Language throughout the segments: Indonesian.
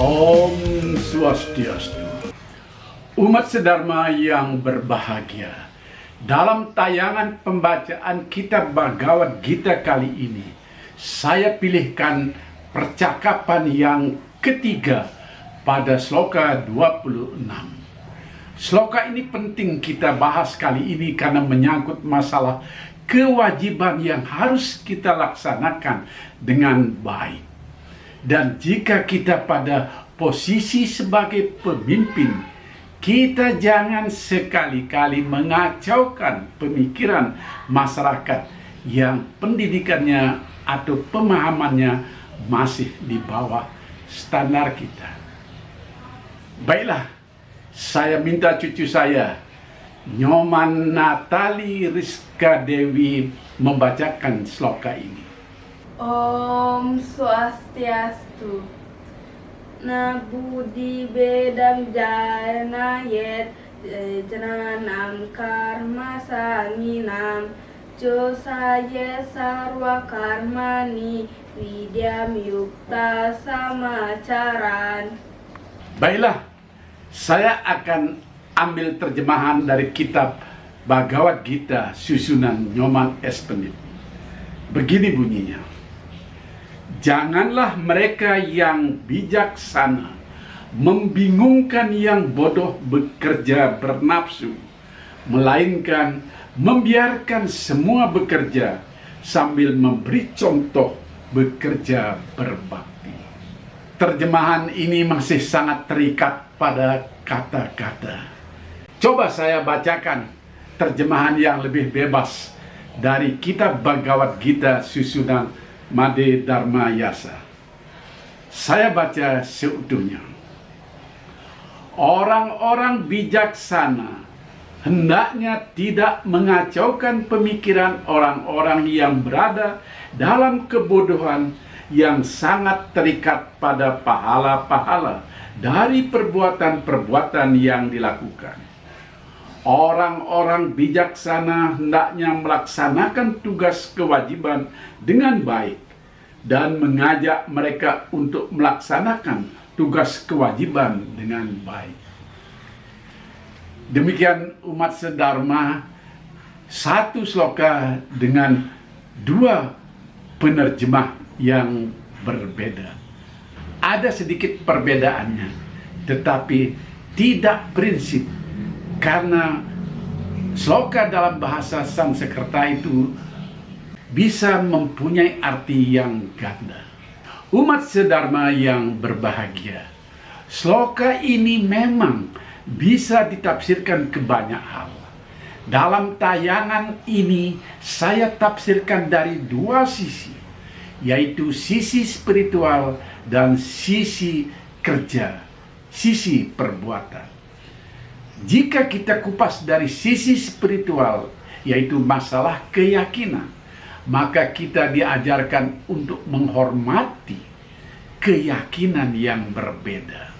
Om Swastiastu. Umat sedharma yang berbahagia, dalam tayangan pembacaan kitab Bhagavad Gita kali ini, saya pilihkan percakapan yang ketiga pada sloka 26. Sloka ini penting kita bahas kali ini karena menyangkut masalah kewajiban yang harus kita laksanakan dengan baik. Dan jika kita pada posisi sebagai pemimpin, kita jangan sekali-kali mengacaukan pemikiran masyarakat yang pendidikannya atau pemahamannya masih di bawah standar kita. Baiklah, saya minta cucu saya, Nyoman Natali Rizka Dewi, membacakan sloka ini. Om Swastiastu. Na Budi Bedam Jana Yet Jananam Karma Saminam Josaye Sarwa Karmani Vidyam Yukta Samacaran. Baiklah, saya akan ambil terjemahan dari kitab Bhagavad Gita susunan Nyoman S. Pandit. Begini bunyinya. Janganlah mereka yang bijaksana membingungkan yang bodoh bekerja bernafsu, melainkan membiarkan semua bekerja sambil memberi contoh bekerja berbakti. Terjemahan ini masih sangat terikat pada kata-kata. Coba saya bacakan terjemahan yang lebih bebas dari kitab Bhagavad Gita susunan Made Dharma Yasa. Saya baca seutuhnya. Orang-orang bijaksana hendaknya tidak mengacaukan pemikiran orang-orang yang berada dalam kebodohan yang sangat terikat pada pahala-pahala dari perbuatan-perbuatan yang dilakukan. Orang-orang bijaksana hendaknya melaksanakan tugas kewajiban dengan baik dan mengajak mereka untuk melaksanakan tugas kewajiban dengan baik. Demikian umat sedharma, satu sloka dengan dua penerjemah yang berbeda. Ada sedikit perbedaannya, tetapi tidak prinsip. Karena sloka dalam bahasa Sanskerta itu bisa mempunyai arti yang ganda. Umat sedharma yang berbahagia, sloka ini memang bisa ditafsirkan ke banyak hal. Dalam tayangan ini saya tafsirkan dari dua sisi, yaitu sisi spiritual dan sisi kerja, sisi perbuatan. Jika kita kupas dari sisi spiritual, yaitu masalah keyakinan, maka kita diajarkan untuk menghormati keyakinan yang berbeda.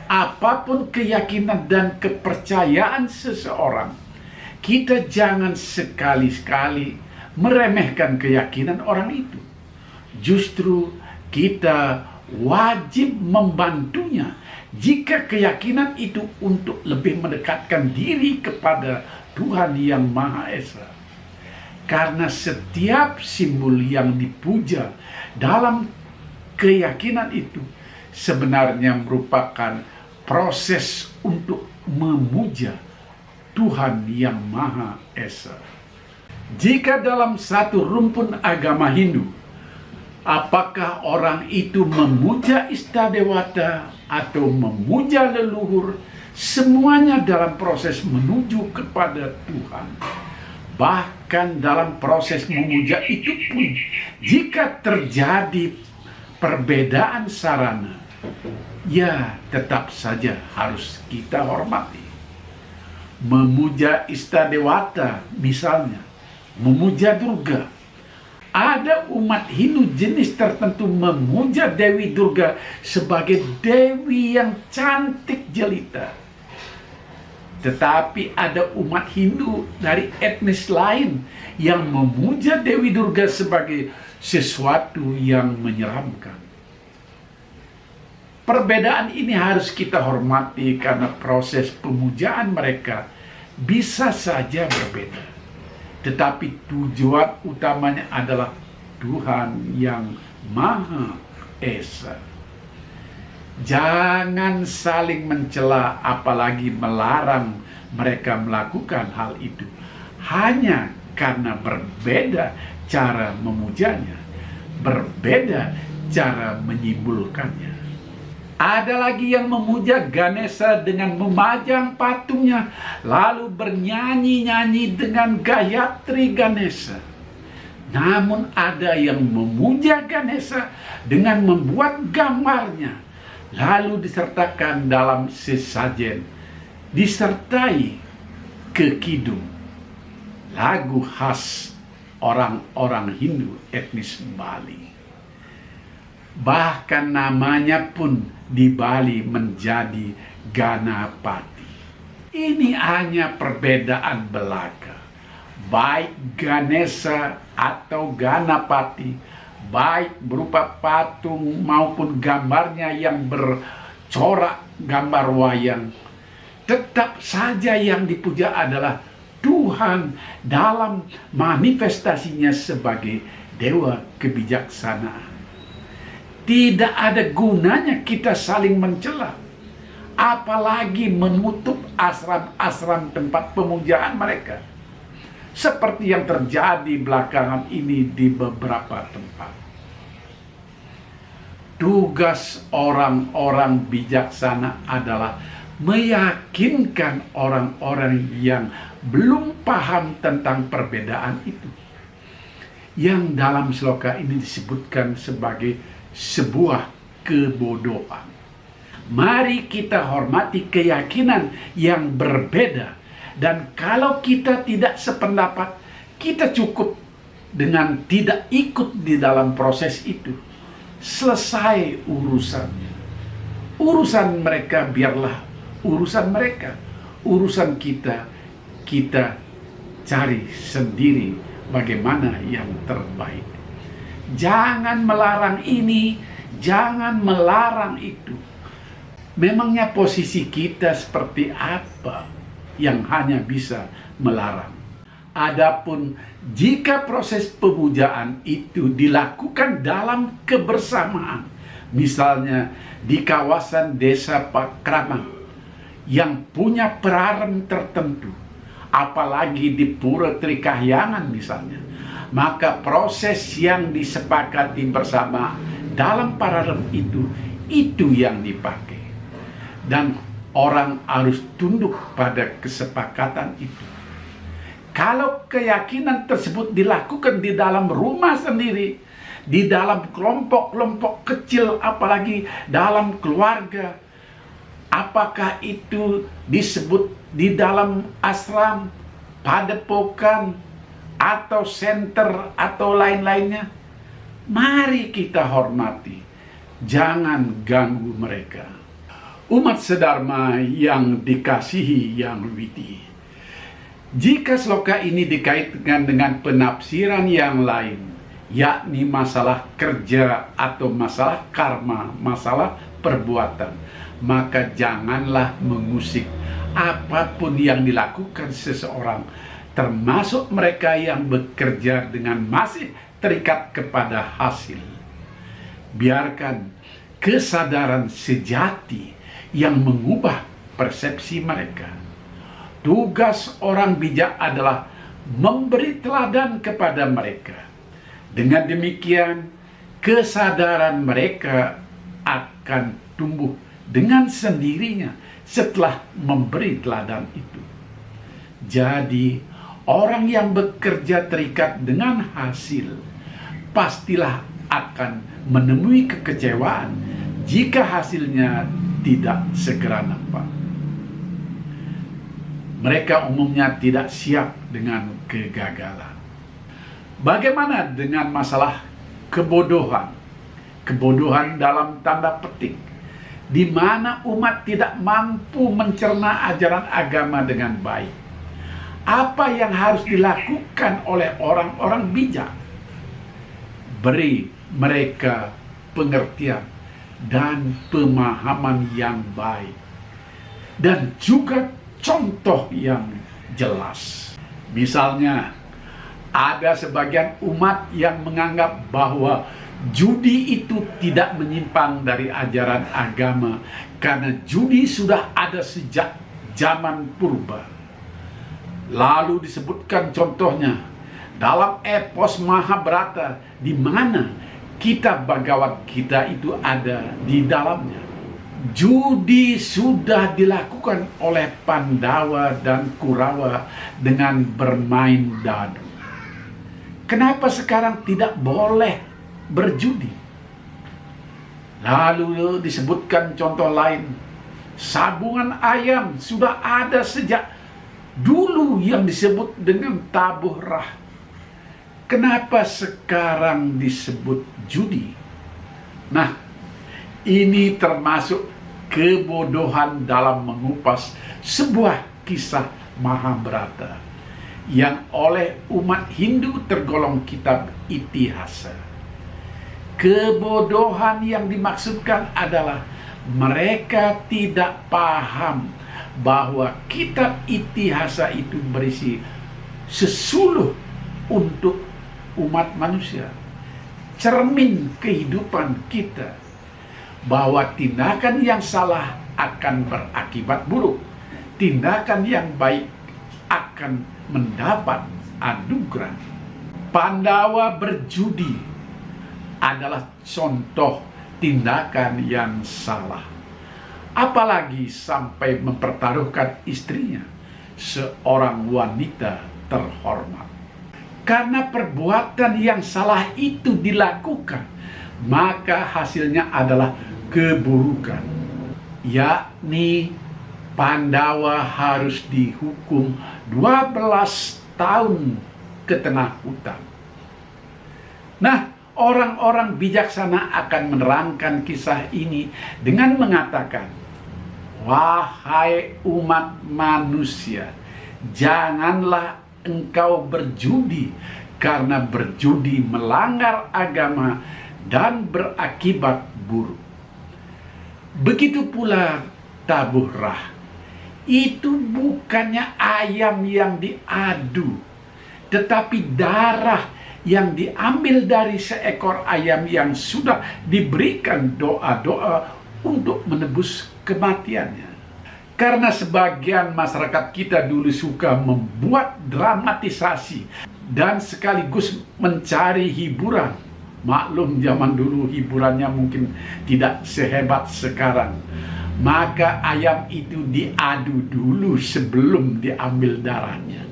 Apapun keyakinan dan kepercayaan seseorang, kita jangan sekali-kali meremehkan keyakinan orang itu. Justru kita wajib membantunya jika keyakinan itu untuk lebih mendekatkan diri kepada Tuhan yang Maha Esa. Karena setiap simbol yang dipuja dalam keyakinan itu sebenarnya merupakan proses untuk memuja Tuhan yang Maha Esa. Jika dalam satu rumpun agama Hindu, apakah orang itu memuja Istadewata atau memuja leluhur, semuanya dalam proses menuju kepada Tuhan. Bahkan dalam proses memuja itu pun, jika terjadi perbedaan sarana, ya tetap saja harus kita hormati. Memuja Istadewata misalnya, memuja Durga. Ada umat Hindu jenis tertentu memuja Dewi Durga sebagai Dewi yang cantik jelita. Tetapi ada umat Hindu dari etnis lain yang memuja Dewi Durga sebagai sesuatu yang menyeramkan. Perbedaan ini harus kita hormati karena proses pemujaan mereka bisa saja berbeda. Tetapi tujuan utamanya adalah Tuhan yang Maha Esa. Jangan saling mencela apalagi melarang mereka melakukan hal itu. Hanya karena berbeda cara memujanya, berbeda cara menyimpulkannya. Ada lagi yang memuja Ganesha dengan memajang patungnya, lalu bernyanyi-nyanyi dengan Gayatri Ganesha. Namun ada yang memuja Ganesha dengan membuat gambarnya, lalu disertakan dalam sesajen, disertai kekidung, lagu khas orang-orang Hindu etnis Bali. Bahkan namanya pun di Bali menjadi Ganapati. Ini hanya perbedaan belaka. Baik Ganesha atau Ganapati, baik berupa patung maupun gambarnya yang bercorak gambar wayang, tetap saja yang dipuja adalah Tuhan dalam manifestasinya sebagai dewa kebijaksanaan. Tidak ada gunanya kita saling mencela, apalagi menutup asram-asram tempat pemujaan mereka, seperti yang terjadi belakangan ini di beberapa tempat. Tugas orang-orang bijaksana adalah meyakinkan orang-orang yang belum paham tentang perbedaan itu, yang dalam sloka ini disebutkan sebagai sebuah kebodohan. Mari kita hormati keyakinan yang berbeda, dan kalau kita tidak sependapat, kita cukup dengan tidak ikut di dalam proses itu. Selesai urusannya. Urusan mereka biarlah urusan mereka. Urusan kita, kita cari sendiri bagaimana yang terbaik. Jangan melarang ini, jangan melarang itu. Memangnya posisi kita seperti apa yang hanya bisa melarang? Adapun jika proses pemujaan itu dilakukan dalam kebersamaan, misalnya di kawasan desa Pakraman yang punya peraram tertentu, apalagi di Pura Trikahyangan misalnya, maka proses yang disepakati bersama dalam peraram itu yang dipakai. Dan orang harus tunduk pada kesepakatan itu. Kalau keyakinan tersebut dilakukan di dalam rumah sendiri, di dalam kelompok-kelompok kecil, apalagi dalam keluarga, apakah itu disebut di dalam ashram, padepokan, atau center, atau lain-lainnya, mari kita hormati. Jangan ganggu mereka. Umat sedharma yang dikasihi Yang Widi, jika sloka ini dikaitkan dengan penafsiran yang lain, yakni masalah kerja atau masalah karma, masalah perbuatan, maka janganlah mengusik apapun yang dilakukan seseorang, termasuk mereka yang bekerja dengan masih terikat kepada hasil. Biarkan kesadaran sejati yang mengubah persepsi mereka. Tugas orang bijak adalah memberi teladan kepada mereka. Dengan demikian, kesadaran mereka akan tumbuh dengan sendirinya setelah memberi teladan itu. Jadi, orang yang bekerja terikat dengan hasil pastilah akan menemui kekecewaan jika hasilnya tidak segera nampak. Mereka umumnya tidak siap dengan kegagalan. Bagaimana dengan masalah kebodohan? Kebodohan dalam tanda petik, di mana umat tidak mampu mencerna ajaran agama dengan baik. Apa yang harus dilakukan oleh orang-orang bijak? Beri mereka pengertian dan pemahaman yang baik, dan juga contoh yang jelas. Misalnya, ada sebagian umat yang menganggap bahwa judi itu tidak menyimpang dari ajaran agama karena judi sudah ada sejak zaman purba. Lalu disebutkan contohnya dalam epos Mahabharata, di mana kitab Bhagavad Gita itu ada di dalamnya. Judi sudah dilakukan oleh Pandawa dan Kurawa dengan bermain dadu. Kenapa sekarang tidak boleh berjudi? Lalu disebutkan contoh lain, sabungan ayam sudah ada sejak dulu yang disebut dengan tabuh rah. Kenapa sekarang disebut judi? Nah, ini termasuk kebodohan dalam mengupas sebuah kisah Mahabharata yang oleh umat Hindu tergolong kitab itihasa. Kebodohan yang dimaksudkan adalah mereka tidak paham bahwa kitab itihasa itu berisi sesuluh untuk umat manusia, cermin kehidupan kita, bahwa tindakan yang salah akan berakibat buruk, tindakan yang baik akan mendapat anugerah. Pandawa berjudi adalah contoh tindakan yang salah. Apalagi sampai mempertaruhkan istrinya, seorang wanita terhormat. Karena perbuatan yang salah itu dilakukan, maka hasilnya adalah keburukan, yakni Pandawa harus dihukum 12 tahun ke tengah hutan. Nah, orang-orang bijaksana akan menerangkan kisah ini dengan mengatakan, wahai umat manusia, janganlah engkau berjudi, karena berjudi melanggar agama dan berakibat buruk. Begitu pula tabuh rah. Itu bukannya ayam yang diadu, tetapi darah yang diambil dari seekor ayam yang sudah diberikan doa-doa untuk menebus kematiannya. Karena sebagian masyarakat kita dulu suka membuat dramatisasi dan sekaligus mencari hiburan. Maklum, zaman dulu hiburannya mungkin tidak sehebat sekarang. Maka ayam itu diadu dulu sebelum diambil darahnya.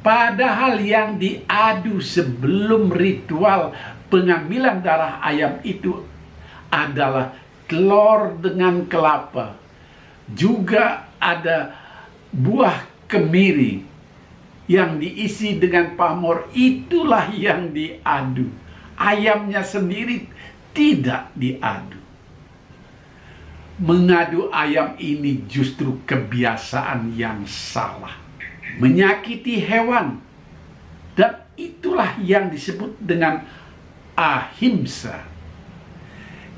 Padahal yang diadu sebelum ritual pengambilan darah ayam itu adalah telur dengan kelapa. Juga ada buah kemiri yang diisi dengan pamor, itulah yang diadu. Ayamnya sendiri tidak diadu. Mengadu ayam ini justru kebiasaan yang salah, menyakiti hewan, dan itulah yang disebut dengan ahimsa.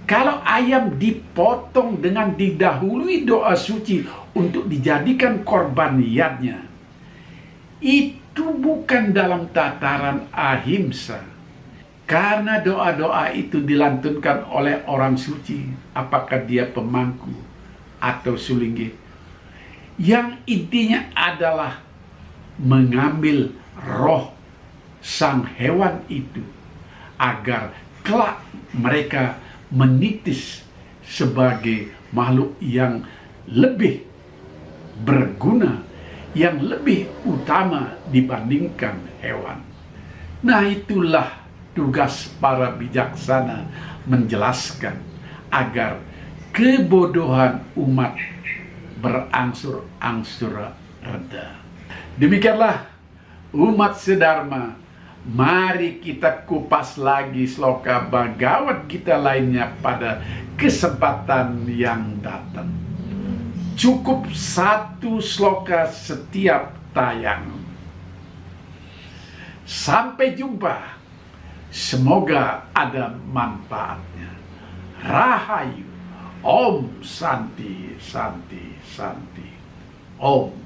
Kalau ayam dipotong dengan didahului doa suci untuk dijadikan korban niatnya, itu bukan dalam tataran ahimsa. Karena doa-doa itu dilantunkan oleh orang suci, apakah dia pemangku atau sulinggih, yang intinya adalah mengambil roh sang hewan itu, agar kelak mereka menitis sebagai makhluk yang lebih berguna, yang lebih utama dibandingkan hewan. Nah, itulah tugas para bijaksana menjelaskan agar kebodohan umat berangsur-angsur reda. Demikianlah umat sedharma, mari kita kupas lagi sloka Bhagavad Gita lainnya pada kesempatan yang datang. Cukup satu sloka setiap tayang. Sampai jumpa. Semoga ada manfaatnya. Rahayu. Om Santi Santi Santi. Om.